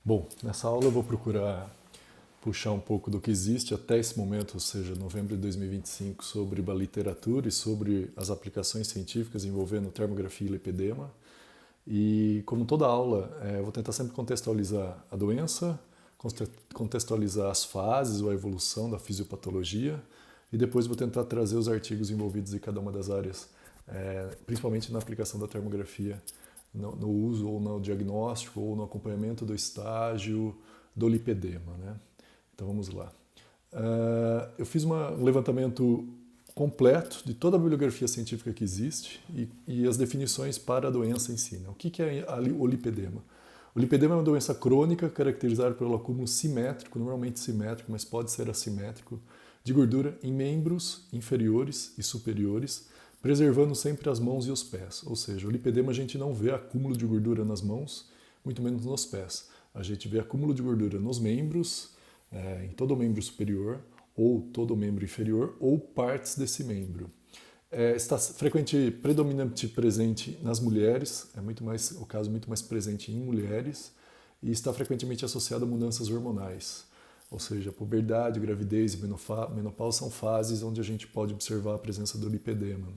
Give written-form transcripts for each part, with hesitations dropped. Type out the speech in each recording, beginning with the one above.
Bom, nessa aula eu vou procurar puxar um pouco do que existe até esse momento, ou seja, novembro de 2025, sobre a literatura e sobre as aplicações científicas envolvendo termografia e lipedema. E como toda aula, eu vou tentar sempre contextualizar a doença, contextualizar as fases ou a evolução da fisiopatologia e depois vou tentar trazer os artigos envolvidos em cada uma das áreas, principalmente na aplicação da termografia no uso ou no diagnóstico ou no acompanhamento do estágio do lipedema, né? Então vamos lá. Eu fiz um levantamento completo de toda a bibliografia científica que existe e as definições para a doença em si. Né? O que é o lipedema? O lipedema é uma doença crônica caracterizada pelo acúmulo simétrico, normalmente simétrico, mas pode ser assimétrico, de gordura em membros inferiores e superiores, preservando sempre as mãos e os pés. Ou seja, o lipedema a gente não vê acúmulo de gordura nas mãos, muito menos nos pés. A gente vê acúmulo de gordura nos membros, em todo o membro superior, ou todo o membro inferior, ou partes desse membro. Está predominante presente nas mulheres, o caso muito mais presente em mulheres, e está frequentemente associado a mudanças hormonais. Ou seja, puberdade, gravidez e menopausa são fases onde a gente pode observar a presença do lipedema.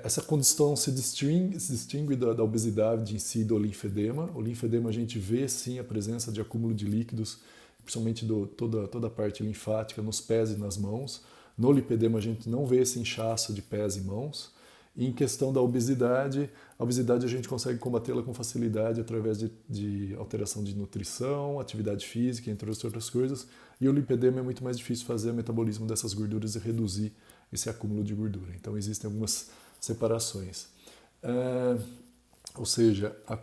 Essa condição se distingue da obesidade em si do linfedema. O linfedema a gente vê sim a presença de acúmulo de líquidos, principalmente toda a parte linfática nos pés e nas mãos. No lipedema a gente não vê esse inchaço de pés e mãos. E em questão da obesidade, a obesidade a gente consegue combatê-la com facilidade através de alteração de nutrição, atividade física, entre outras coisas. E o lipedema é muito mais difícil fazer o metabolismo dessas gorduras e reduzir esse acúmulo de gordura. Então existem algumas separações. Ou seja, a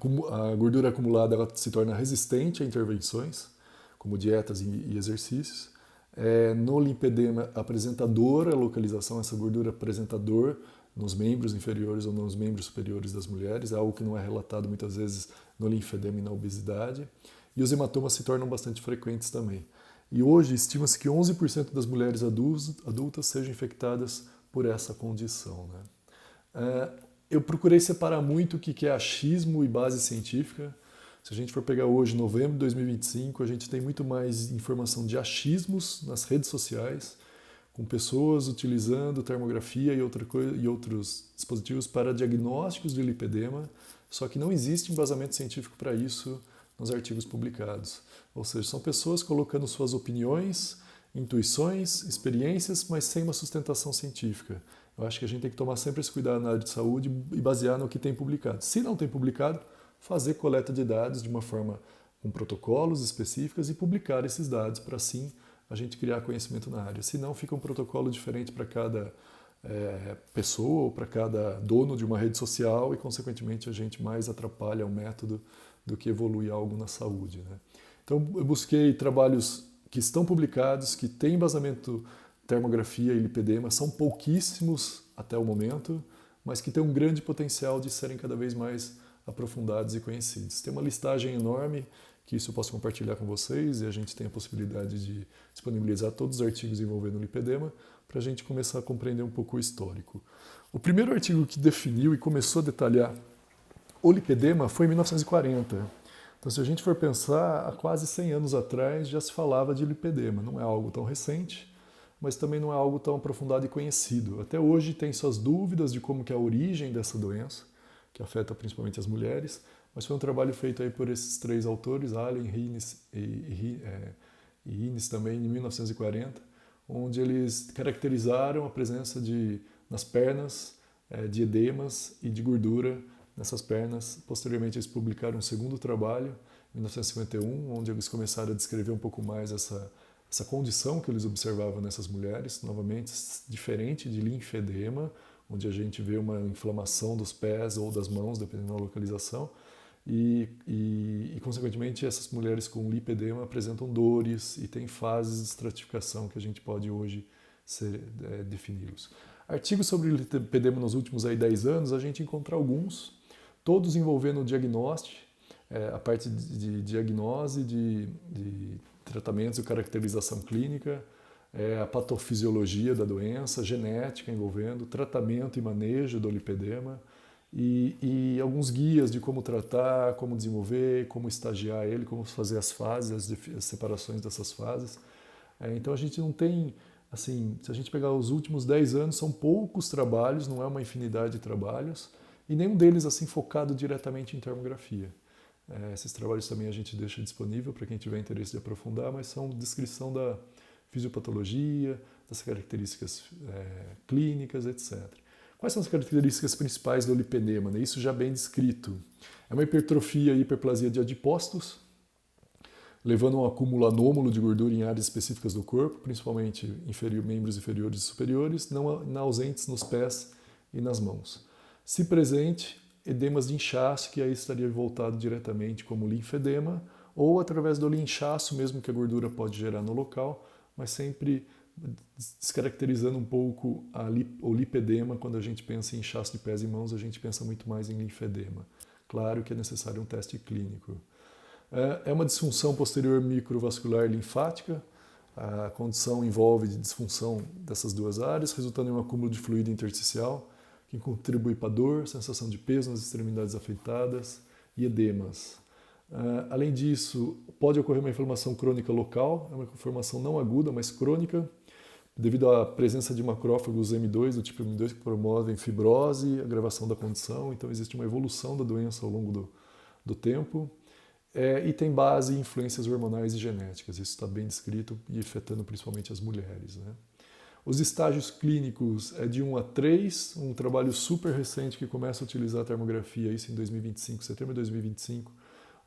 gordura acumulada ela se torna resistente a intervenções, como dietas e exercícios. No lipedema, apresentador, a localização, essa gordura apresentador nos membros inferiores ou nos membros superiores das mulheres, é algo que não é relatado muitas vezes no linfedema e na obesidade. E os hematomas se tornam bastante frequentes também. E hoje estima-se que 11% das mulheres adultas sejam infectadas por essa condição. Né? Eu procurei separar muito o que é achismo e base científica. Se a gente for pegar hoje, novembro de 2025, a gente tem muito mais informação de achismos nas redes sociais, com pessoas utilizando termografia e outros dispositivos para diagnósticos de lipedema, só que não existe embasamento científico para isso nos artigos publicados. Ou seja, são pessoas colocando suas opiniões, intuições, experiências, mas sem uma sustentação científica. Eu acho que a gente tem que tomar sempre esse cuidado na área de saúde e basear no que tem publicado. Se não tem publicado, fazer coleta de dados de uma forma com protocolos específicos e publicar esses dados para assim a gente criar conhecimento na área. Se não, fica um protocolo diferente para cada pessoa ou para cada dono de uma rede social e, consequentemente, a gente mais atrapalha o método do que evolui algo na saúde. Né? Então, eu busquei trabalhos que estão publicados, que têm embasamento termografia e lipedema, são pouquíssimos até o momento, mas que têm um grande potencial de serem cada vez mais aprofundados e conhecidos. Tem uma listagem enorme, que isso eu posso compartilhar com vocês, e a gente tem a possibilidade de disponibilizar todos os artigos envolvendo o lipedema, para a gente começar a compreender um pouco o histórico. O primeiro artigo que definiu e começou a detalhar o lipedema foi em 1940. Então, se a gente for pensar, há quase 100 anos atrás já se falava de lipedema. Não é algo tão recente, mas também não é algo tão aprofundado e conhecido. Até hoje tem suas dúvidas de como que é a origem dessa doença, que afeta principalmente as mulheres, mas foi um trabalho feito aí por esses três autores, Allen, Hines e Innes também, em 1940, onde eles caracterizaram a presença nas pernas de edemas e de gordura nessas pernas. Posteriormente eles publicaram um segundo trabalho, em 1951, onde eles começaram a descrever um pouco mais essa condição que eles observavam nessas mulheres, novamente diferente de linfedema, onde a gente vê uma inflamação dos pés ou das mãos, dependendo da localização, consequentemente, essas mulheres com lipedema apresentam dores e têm fases de estratificação que a gente pode hoje defini-los. Artigos sobre lipedema nos últimos 10 anos, a gente encontra alguns, todos envolvendo o diagnóstico, a parte de diagnose, de tratamentos e caracterização clínica, a patofisiologia da doença, genética envolvendo, tratamento e manejo do lipedema, e alguns guias de como tratar, como desenvolver, como estagiar ele, como fazer as fases, as separações dessas fases. Então a gente não tem, assim, se a gente pegar os últimos 10 anos, são poucos trabalhos, não é uma infinidade de trabalhos, e nenhum deles assim focado diretamente em termografia. Esses trabalhos também a gente deixa disponível para quem tiver interesse de aprofundar, mas são descrição da fisiopatologia, das características clínicas, etc. Quais são as características principais do lipedema? Né? Isso já bem descrito. É uma hipertrofia e hiperplasia de adipócitos, levando a um acúmulo anômalo de gordura em áreas específicas do corpo, principalmente membros inferiores e superiores, não ausentes nos pés e nas mãos. Se presente, edemas de inchaço, que aí estaria voltado diretamente como linfedema, ou através do inchaço mesmo que a gordura pode gerar no local, mas sempre descaracterizando um pouco o lipedema. Quando a gente pensa em inchaço de pés e mãos, a gente pensa muito mais em linfedema. Claro que é necessário um teste clínico. É uma disfunção posterior microvascular linfática. A condição envolve disfunção dessas duas áreas, resultando em um acúmulo de fluido intersticial, que contribui para dor, sensação de peso nas extremidades afetadas e edemas. Além disso, pode ocorrer uma inflamação crônica local, é uma inflamação não aguda, mas crônica, devido à presença de macrófagos M2, do tipo M2, que promovem fibrose, agravação da condição. Então existe uma evolução da doença ao longo do tempo. E tem base em influências hormonais e genéticas. Isso está bem descrito e afetando principalmente as mulheres. Né? Os estágios clínicos é de 1 a 3, um trabalho super recente que começa a utilizar a termografia, isso em 2025, setembro de 2025,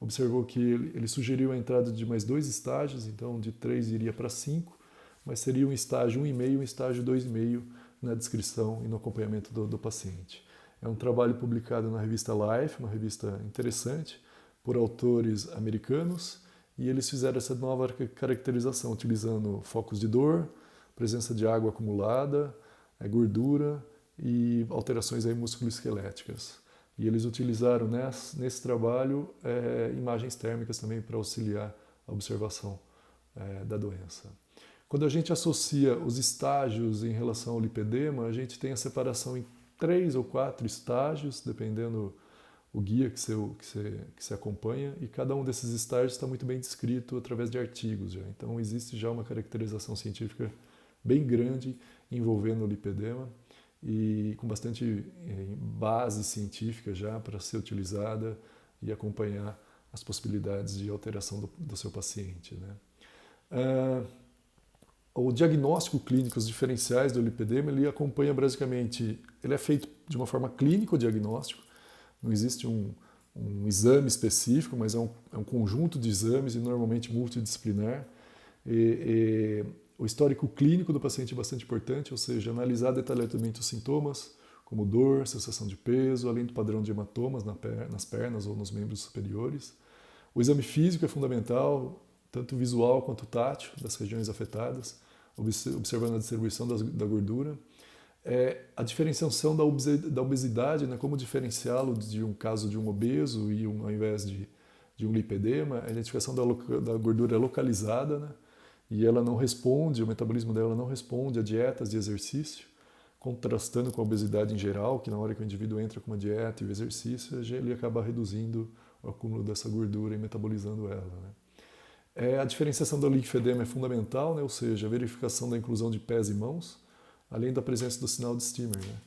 observou que ele sugeriu a entrada de mais 2 estágios, então de 3 iria para 5, mas seria um estágio 1,5 e um estágio 2,5 na descrição e no acompanhamento do paciente. É um trabalho publicado na revista Life, uma revista interessante, por autores americanos, e eles fizeram essa nova caracterização, utilizando focos de dor, presença de água acumulada, gordura e alterações aí musculoesqueléticas. E eles utilizaram nesse trabalho imagens térmicas também para auxiliar a observação da doença. Quando a gente associa os estágios em relação ao lipedema, a gente tem a separação em 3 ou 4 estágios, dependendo o guia que você acompanha, e cada um desses estágios está muito bem descrito através de artigos. Já. Então existe já uma caracterização científica bem grande envolvendo o lipedema e com bastante base científica já para ser utilizada e acompanhar as possibilidades de alteração do seu paciente. Né? O diagnóstico clínico, os diferenciais do lipedema, ele acompanha basicamente, ele é feito de uma forma clínico-diagnóstico. Não existe um exame específico, mas é um conjunto de exames e normalmente multidisciplinar. O histórico clínico do paciente é bastante importante, ou seja, analisar detalhadamente os sintomas, como dor, sensação de peso, além do padrão de hematomas nas pernas ou nos membros superiores. O exame físico é fundamental, tanto visual quanto tátil, das regiões afetadas, observando a distribuição da gordura. A diferenciação da obesidade, né, como diferenciá-lo de um caso de um obeso ao invés de um lipedema, a identificação da gordura é localizada, né, e ela não responde, o metabolismo dela não responde a dietas de exercício, contrastando com a obesidade em geral, que na hora que o indivíduo entra com uma dieta e o exercício, ele acaba reduzindo o acúmulo dessa gordura e metabolizando ela. Né. A diferenciação do linfedema é fundamental, né, ou seja, a verificação da inclusão de pés e mãos, além da presença do sinal de Stimmer, né,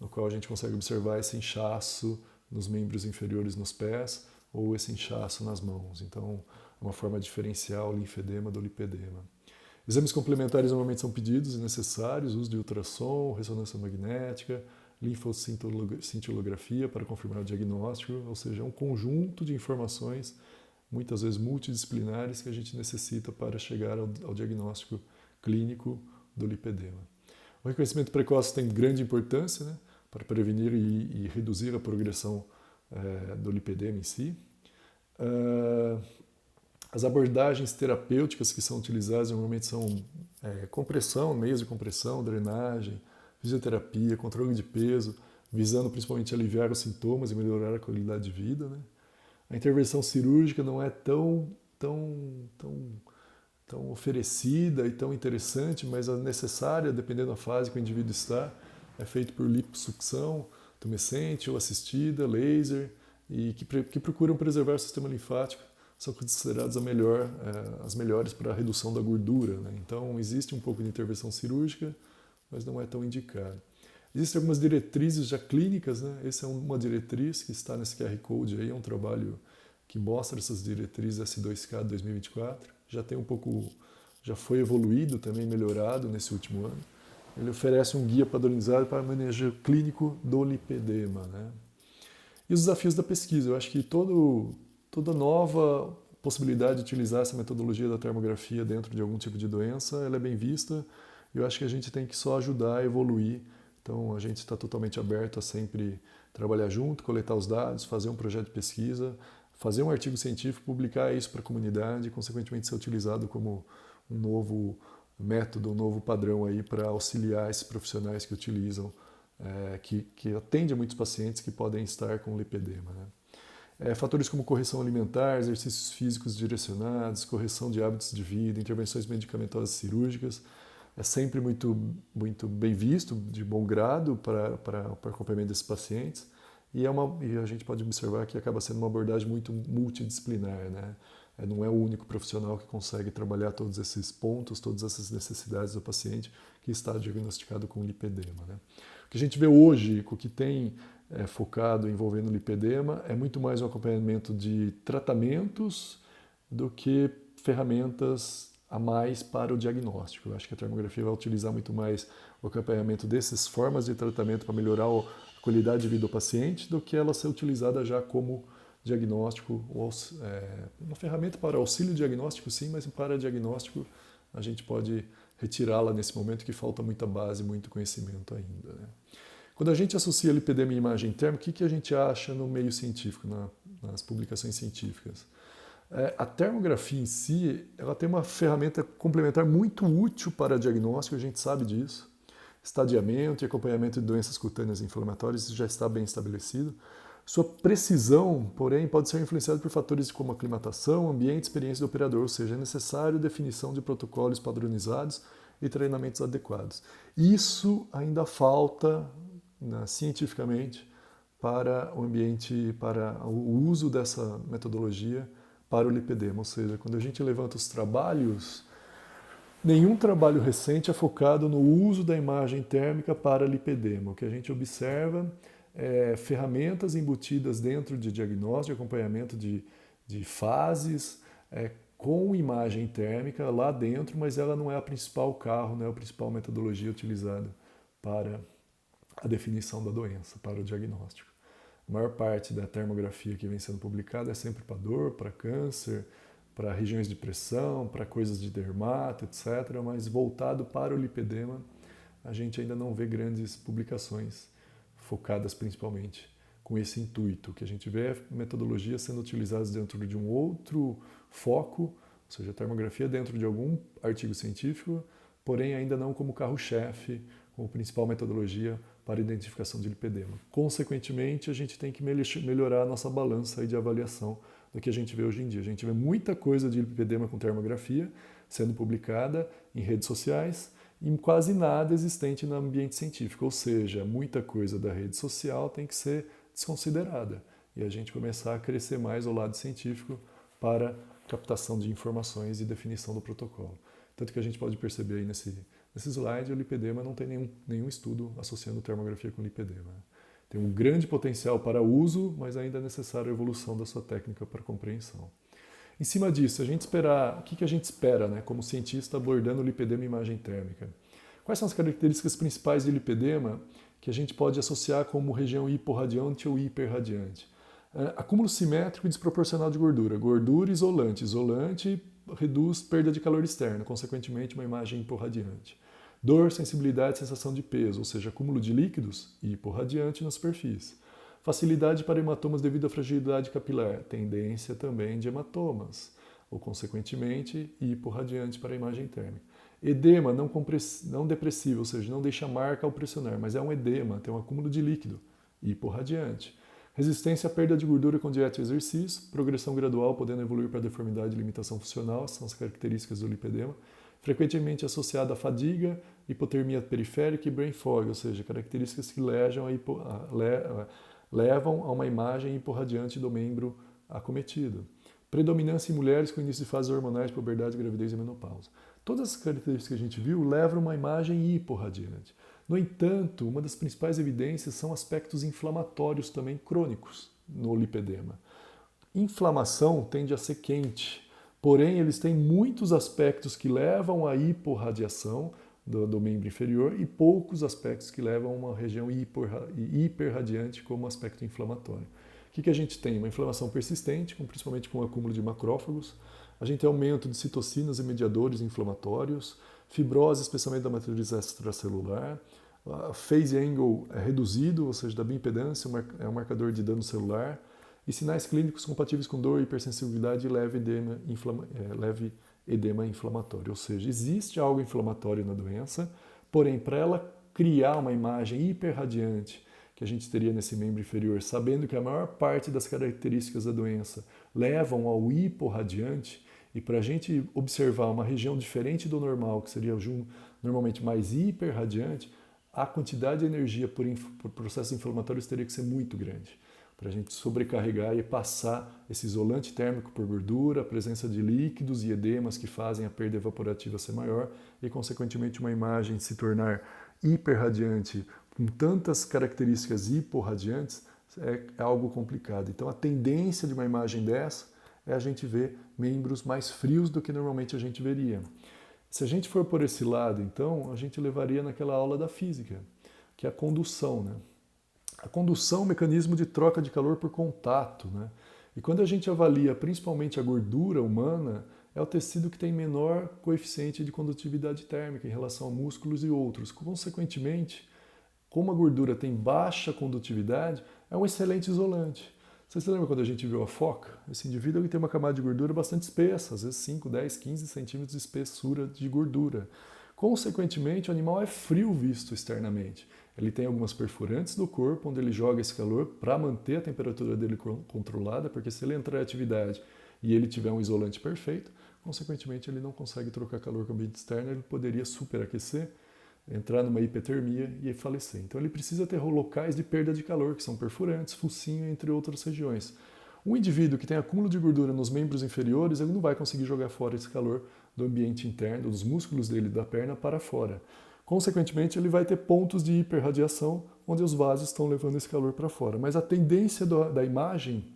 no qual a gente consegue observar esse inchaço nos membros inferiores nos pés ou esse inchaço nas mãos. Então, é uma forma de diferenciar o linfedema do lipedema. Exames complementares normalmente são pedidos e necessários, uso de ultrassom, ressonância magnética, linfocintilografia para confirmar o diagnóstico, ou seja, é um conjunto de informações, muitas vezes multidisciplinares, que a gente necessita para chegar ao diagnóstico clínico do lipedema. O reconhecimento precoce tem grande importância, né, para prevenir e reduzir a progressão do lipedema em si. As abordagens terapêuticas que são utilizadas normalmente são compressão, meios de compressão, drenagem, fisioterapia, controle de peso, visando principalmente aliviar os sintomas e melhorar a qualidade de vida. Né? A intervenção cirúrgica não é tão oferecida e tão interessante, mas a necessária, dependendo da fase que o indivíduo está, é feito por liposucção, tumescente ou assistida, laser, e que procuram preservar o sistema linfático, são consideradas as melhores para a redução da gordura, né? Então, existe um pouco de intervenção cirúrgica, mas não é tão indicado. Existem algumas diretrizes já clínicas, né? Essa é uma diretriz que está nesse QR Code aí, é um trabalho que mostra essas diretrizes S2K de 2024. Já foi evoluído também, melhorado nesse último ano. Ele oferece um guia padronizado para o manejo clínico do lipedema, né? E os desafios da pesquisa. Eu acho que toda nova possibilidade de utilizar essa metodologia da termografia dentro de algum tipo de doença, ela é bem vista. Eu acho que a gente tem que só ajudar a evoluir. Então, a gente está totalmente aberto a sempre trabalhar junto, coletar os dados, fazer um projeto de pesquisa, fazer um artigo científico, publicar isso para a comunidade e, consequentemente, ser utilizado como um novo método, um novo padrão aí para auxiliar esses profissionais que utilizam, que atendem a muitos pacientes que podem estar com lipedema, né? Fatores como correção alimentar, exercícios físicos direcionados, correção de hábitos de vida, intervenções medicamentosas cirúrgicas, é sempre muito bem visto, de bom grado para o acompanhamento desses pacientes, e a gente pode observar que acaba sendo uma abordagem muito multidisciplinar, né? Não é o único profissional que consegue trabalhar todos esses pontos, todas essas necessidades do paciente que está diagnosticado com lipedema, né? O que a gente vê hoje, com o que tem focado envolvendo lipedema, é muito mais um acompanhamento de tratamentos do que ferramentas a mais para o diagnóstico. Eu acho que a termografia vai utilizar muito mais o acompanhamento dessas formas de tratamento para melhorar a qualidade de vida do paciente do que ela ser utilizada já como diagnóstico, uma ferramenta para auxílio diagnóstico sim, mas para diagnóstico a gente pode retirá-la nesse momento que falta muita base, muito conhecimento ainda, né? Quando a gente associa lipedema e imagem térmica, o que a gente acha no meio científico, nas publicações científicas? A termografia em si, ela tem uma ferramenta complementar muito útil para diagnóstico, a gente sabe disso. Estadiamento e acompanhamento de doenças cutâneas inflamatórias já está bem estabelecido. Sua precisão, porém, pode ser influenciada por fatores como aclimatação, ambiente e experiência do operador, ou seja, é necessário definição de protocolos padronizados e treinamentos adequados. Isso ainda falta, né, cientificamente para o ambiente, para o uso dessa metodologia para o lipedema, ou seja, quando a gente levanta os trabalhos, nenhum trabalho recente é focado no uso da imagem térmica para lipedema. O que a gente observa é ferramentas embutidas dentro de diagnóstico, de acompanhamento de fases, com imagem térmica lá dentro, mas ela não é a principal carro, não é a principal metodologia utilizada para a definição da doença, para o diagnóstico. A maior parte da termografia que vem sendo publicada é sempre para dor, para câncer, para regiões de pressão, para coisas de dermato, etc. Mas voltado para o lipedema, a gente ainda não vê grandes publicações focadas principalmente com esse intuito. O que a gente vê é metodologias sendo utilizadas dentro de um outro foco, ou seja, a termografia dentro de algum artigo científico, porém ainda não como carro-chefe, como principal metodologia para a identificação de lipedema. Consequentemente, a gente tem que melhorar a nossa balança aí de avaliação do que a gente vê hoje em dia. A gente vê muita coisa de lipedema com termografia sendo publicada em redes sociais e quase nada existente no ambiente científico, ou seja, muita coisa da rede social tem que ser desconsiderada e a gente começar a crescer mais ao lado científico para captação de informações e definição do protocolo. Tanto que a gente pode perceber aí nesse slide, o lipedema não tem nenhum estudo associando termografia com lipedema. Tem um grande potencial para uso, mas ainda é necessária a evolução da sua técnica para compreensão. Em cima disso, o que a gente espera, né, como cientista abordando o lipedema e imagem térmica? Quais são as características principais de lipedema que a gente pode associar como região hiporradiante ou hiperradiante? Acúmulo simétrico e desproporcional de gordura. Gordura isolante. Isolante reduz perda de calor externo, consequentemente uma imagem hiporradiante. Dor, sensibilidade, sensação de peso, ou seja, acúmulo de líquidos e hiporradiante na superfície. Facilidade para hematomas devido à fragilidade capilar, tendência também de hematomas, ou consequentemente hiporradiante para a imagem térmica. Edema não depressivo, ou seja, não deixa marca ao pressionar, mas é um edema, tem um acúmulo de líquido, hiporradiante. Resistência à perda de gordura com dieta e exercício, progressão gradual podendo evoluir para deformidade e limitação funcional, são as características do lipedema. frequentemente associada à fadiga, hipotermia periférica e brain fog, ou seja, características que levam a uma imagem hiporradiante do membro acometido. Predominância em mulheres com início de fases hormonais, puberdade, gravidez e menopausa. Todas as características que a gente viu levam a uma imagem hiporradiante. No entanto, uma das principais evidências são aspectos inflamatórios também crônicos no lipedema. Inflamação tende a ser quente, porém eles têm muitos aspectos que levam à hiporradiação do membro inferior e poucos aspectos que levam a uma região hiperradiante como aspecto inflamatório. O que a gente tem? Uma inflamação persistente, principalmente com o acúmulo de macrófagos. A gente tem aumento de citocinas e mediadores inflamatórios, fibrose, especialmente da matriz extracelular, a phase angle é reduzido, ou seja, da bioimpedância, é um marcador de dano celular, e sinais clínicos compatíveis com dor, hipersensibilidade e leve edema inflamatório. Ou seja, existe algo inflamatório na doença, porém, para ela criar uma imagem hiperradiante que a gente teria nesse membro inferior, sabendo que a maior parte das características da doença levam ao hiporradiante, e para a gente observar uma região diferente do normal, que seria normalmente mais hiperradiante, a quantidade de energia por processos inflamatórios teria que ser muito grande, para a gente sobrecarregar e passar esse isolante térmico por gordura, a presença de líquidos e edemas que fazem a perda evaporativa ser maior e, consequentemente, uma imagem se tornar hiperradiante com tantas características hiporradiantes é algo complicado. Então, a tendência de uma imagem dessa é a gente ver membros mais frios do que normalmente a gente veria. Se a gente for por esse lado, então, a gente levaria naquela aula da física, que é a condução, né? A condução é um mecanismo de troca de calor por contato, né? E quando a gente avalia principalmente a gordura humana, é o tecido que tem menor coeficiente de condutividade térmica em relação a músculos e outros. Consequentemente, como a gordura tem baixa condutividade, é um excelente isolante. Você se lembra quando a gente viu a foca? Esse indivíduo ele tem uma camada de gordura bastante espessa, às vezes 5, 10, 15 centímetros de espessura de gordura. Consequentemente, o animal é frio visto externamente. Ele tem algumas perfurantes no corpo, onde ele joga esse calor para manter a temperatura dele controlada, porque se ele entrar em atividade e ele tiver um isolante perfeito, consequentemente ele não consegue trocar calor com o ambiente externo, ele poderia superaquecer, entrar numa hipotermia e falecer. Então ele precisa ter locais de perda de calor, que são perfurantes, focinho, entre outras regiões. Um indivíduo que tem acúmulo de gordura nos membros inferiores, ele não vai conseguir jogar fora esse calor do ambiente interno, dos músculos dele, da perna, para fora. Consequentemente, ele vai ter pontos de hiperradiação, onde os vasos estão levando esse calor para fora. Mas a tendência da imagem,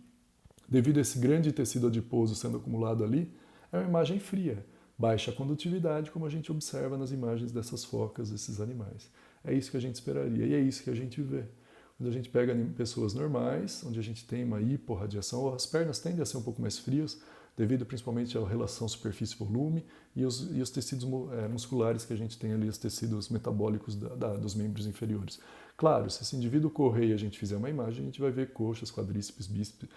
devido a esse grande tecido adiposo sendo acumulado ali, é uma imagem fria, baixa condutividade, como a gente observa nas imagens dessas focas, desses animais. É isso que a gente esperaria e é isso que a gente vê. Quando a gente pega pessoas normais, onde a gente tem uma hiporradiação, as pernas tendem a ser um pouco mais frias, devido principalmente à relação superfície-volume e os tecidos musculares que a gente tem ali, os tecidos metabólicos dos membros inferiores. Claro, se esse indivíduo correr e a gente fizer uma imagem, a gente vai ver coxas, quadríceps, bíceps,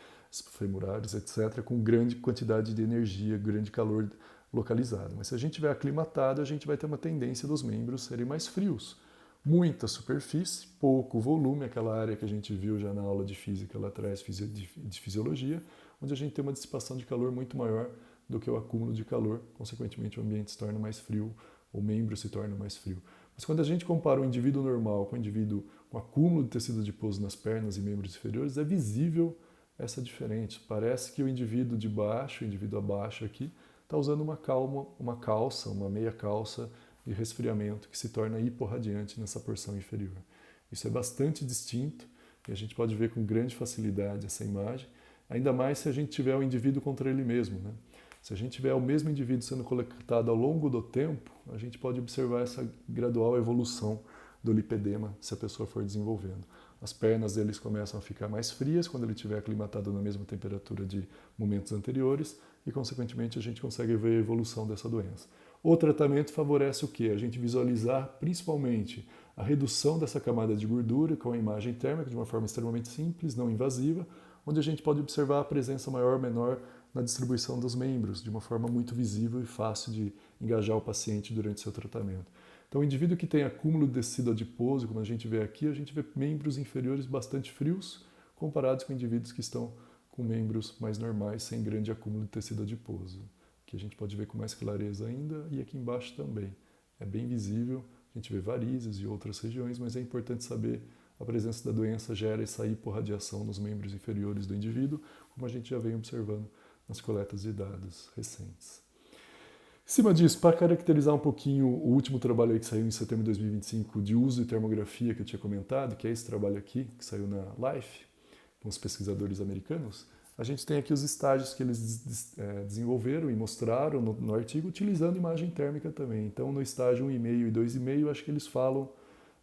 femurares, etc., com grande quantidade de energia, grande calor localizado. Mas se a gente tiver aclimatado, a gente vai ter uma tendência dos membros serem mais frios. Muita superfície, pouco volume, aquela área que a gente viu já na aula de física lá atrás, de fisiologia, onde a gente tem uma dissipação de calor muito maior do que o acúmulo de calor, consequentemente o ambiente se torna mais frio, o membro se torna mais frio. Mas quando a gente compara o indivíduo normal com o indivíduo com acúmulo de tecido adiposo nas pernas e membros inferiores, é visível essa diferença. Parece que o indivíduo de baixo, o indivíduo abaixo aqui, está usando uma calça, uma meia calça de resfriamento que se torna hiporradiante nessa porção inferior. Isso é bastante distinto e a gente pode ver com grande facilidade essa imagem, ainda mais se a gente tiver o indivíduo contra ele mesmo, né? Se a gente tiver o mesmo indivíduo sendo coletado ao longo do tempo, a gente pode observar essa gradual evolução do lipedema se a pessoa for desenvolvendo. As pernas deles começam a ficar mais frias quando ele estiver aclimatado na mesma temperatura de momentos anteriores e, consequentemente, a gente consegue ver a evolução dessa doença. O tratamento favorece o quê? A gente visualizar principalmente a redução dessa camada de gordura com a imagem térmica de uma forma extremamente simples, não invasiva, onde a gente pode observar a presença maior ou menor na distribuição dos membros, de uma forma muito visível e fácil de engajar o paciente durante seu tratamento. Então, o indivíduo que tem acúmulo de tecido adiposo, como a gente vê aqui, a gente vê membros inferiores bastante frios, comparados com indivíduos que estão com membros mais normais, sem grande acúmulo de tecido adiposo. Aqui a gente pode ver com mais clareza ainda e aqui embaixo também. É bem visível, a gente vê varizes e outras regiões, mas é importante saber a presença da doença gera essa hiporradiação nos membros inferiores do indivíduo, como a gente já vem observando nas coletas de dados recentes. Em cima disso, para caracterizar um pouquinho o último trabalho aí que saiu em setembro de 2025 de uso de termografia que eu tinha comentado, que é esse trabalho aqui, que saiu na Life, com os pesquisadores americanos, a gente tem aqui os estágios que eles desenvolveram e mostraram no artigo, utilizando imagem térmica também. Então, no estágio 1,5 e 2,5, acho que eles falam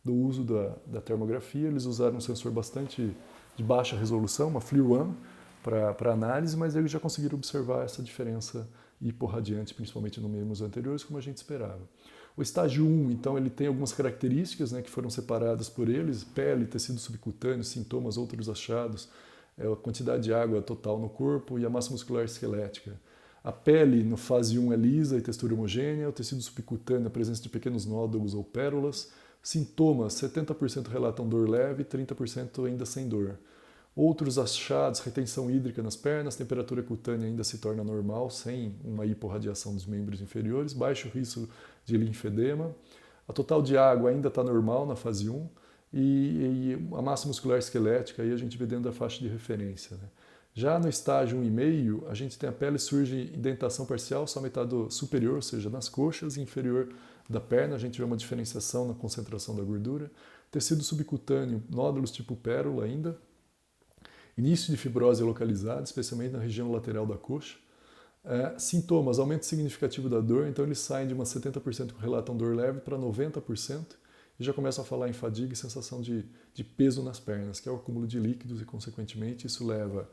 do uso da termografia. Eles usaram um sensor bastante de baixa resolução, uma FLIR-1, para análise, mas eles já conseguiram observar essa diferença hiporradiante, principalmente nos membros anteriores, como a gente esperava. O estágio 1, então, ele tem algumas características, né, que foram separadas por eles: pele, tecido subcutâneo, sintomas, outros achados, a quantidade de água total no corpo e a massa muscular esquelética. A pele, no fase 1, é lisa e textura homogênea, o tecido subcutâneo, a presença de pequenos nódulos ou pérolas. Sintomas, 70% relatam dor leve, 30% ainda sem dor. Outros achados, retenção hídrica nas pernas, temperatura cutânea ainda se torna normal, sem uma hiporradiação dos membros inferiores, baixo risco de linfedema. A total de água ainda está normal na fase 1 e a massa muscular esquelética aí a gente vê dentro da faixa de referência, né? Já no estágio 1,5, a gente tem a pele surge indentação parcial, só metade superior, ou seja, nas coxas, e inferior da perna, a gente vê uma diferenciação na concentração da gordura. Tecido subcutâneo, nódulos tipo pérola ainda. Início de fibrose localizada, especialmente na região lateral da coxa. Sintomas, aumento significativo da dor, então eles saem de umas 70% que relatam dor leve para 90%, e já começam a falar em fadiga e sensação de peso nas pernas, que é o acúmulo de líquidos, e consequentemente isso leva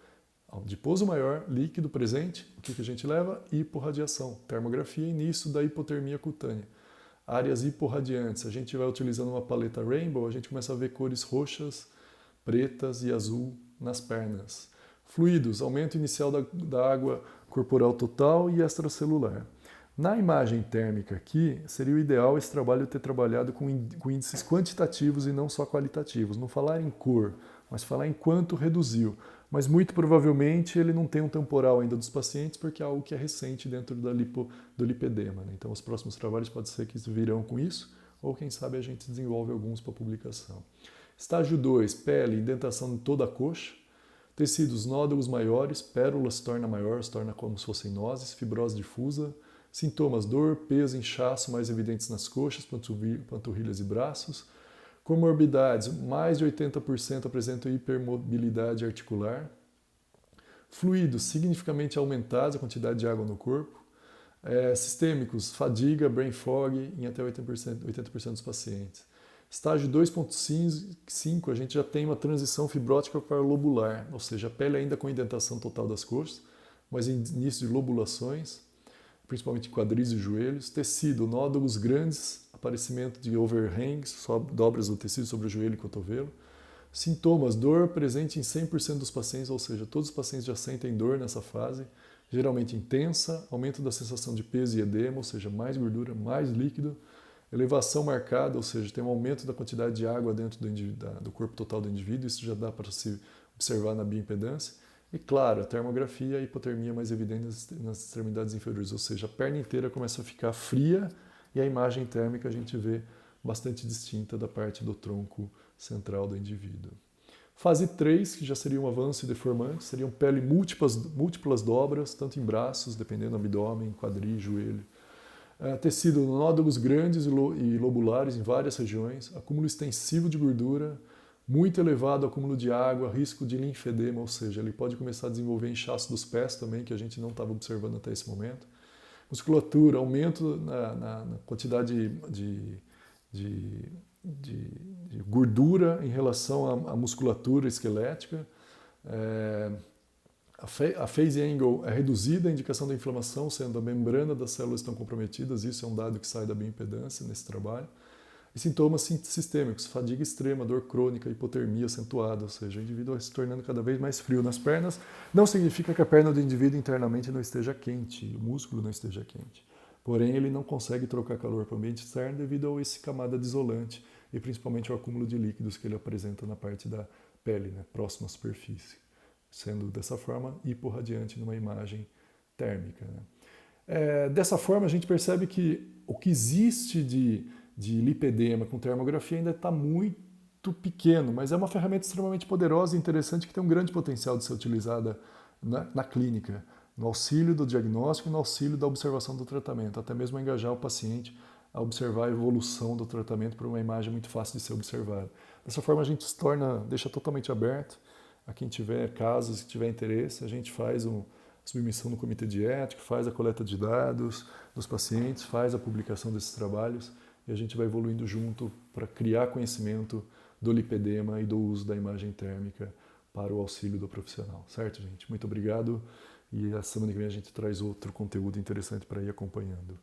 a um dipouso maior, líquido presente. O que a gente leva? Hiporradiação, termografia, início da hipotermia cutânea. Áreas hiporradiantes, a gente vai utilizando uma paleta Rainbow, a gente começa a ver cores roxas, pretas e azul nas pernas. Fluidos, aumento inicial da água corporal total e extracelular. Na imagem térmica aqui, seria o ideal esse trabalho ter trabalhado com índices quantitativos e não só qualitativos. Não falar em cor, mas falar em quanto reduziu. Mas muito provavelmente ele não tem um temporal ainda dos pacientes, porque é algo que é recente dentro do lipedema, né? Então os próximos trabalhos pode ser que virão com isso, ou quem sabe a gente desenvolve alguns para publicação. Estágio 2, pele, indentação em toda a coxa. Tecidos, nódulos maiores, pérola se torna maior, se torna como se fossem nozes, fibrose difusa. Sintomas, dor, peso, inchaço mais evidentes nas coxas, panturrilhas e braços. Comorbidades, mais de 80% apresentam hipermobilidade articular. Fluidos, significativamente aumentados, a quantidade de água no corpo. Sistêmicos, fadiga, brain fog em até 80% dos pacientes. Estágio 2.5, a gente já tem uma transição fibrótica para lobular, ou seja, a pele ainda com indentação total das coxas, mas início de lobulações, principalmente quadris e joelhos. Tecido, nódulos grandes, aparecimento de overhangs, dobras do tecido sobre o joelho e cotovelo. Sintomas, dor presente em 100% dos pacientes, ou seja, todos os pacientes já sentem dor nessa fase, geralmente intensa, aumento da sensação de peso e edema, ou seja, mais gordura, mais líquido. Elevação marcada, ou seja, tem um aumento da quantidade de água dentro do corpo total do indivíduo, isso já dá para se observar na bioimpedância. E claro, a termografia e a hipotermia mais evidente nas extremidades inferiores, ou seja, a perna inteira começa a ficar fria e a imagem térmica a gente vê bastante distinta da parte do tronco central do indivíduo. Fase 3, que já seria um avanço e deformante, seriam pele múltiplas dobras, tanto em braços, dependendo do abdômen, quadril, joelho. Tecido, nódulos grandes e lobulares em várias regiões, acúmulo extensivo de gordura, muito elevado acúmulo de água, risco de linfedema, ou seja, ele pode começar a desenvolver inchaço dos pés também, que a gente não estava observando até esse momento. Musculatura, aumento na quantidade de gordura em relação à musculatura esquelética. A phase angle é reduzida, a indicação da inflamação, sendo a membrana das células estão comprometidas, isso é um dado que sai da bioimpedância nesse trabalho. E sintomas sistêmicos, fadiga extrema, dor crônica, hipotermia acentuada, ou seja, o indivíduo vai se tornando cada vez mais frio nas pernas. Não significa que a perna do indivíduo internamente não esteja quente, o músculo não esteja quente. Porém, ele não consegue trocar calor para o ambiente externo devido a essa camada de isolante e principalmente ao acúmulo de líquidos que ele apresenta na parte da pele, né, próxima à superfície, sendo dessa forma hiporradiante numa imagem térmica, né. Dessa forma, a gente percebe que o que existe de lipedema com termografia ainda está muito pequeno, mas é uma ferramenta extremamente poderosa e interessante que tem um grande potencial de ser utilizada na clínica, no auxílio do diagnóstico e no auxílio da observação do tratamento, até mesmo engajar o paciente a observar a evolução do tratamento por uma imagem muito fácil de ser observada. Dessa forma, a gente deixa totalmente aberto a quem tiver casos, que tiver interesse, a gente faz submissão no comitê de ética, faz a coleta de dados dos pacientes, faz a publicação desses trabalhos e a gente vai evoluindo junto para criar conhecimento do lipedema e do uso da imagem térmica para o auxílio do profissional. Certo, gente? Muito obrigado e a semana que vem a gente traz outro conteúdo interessante para ir acompanhando.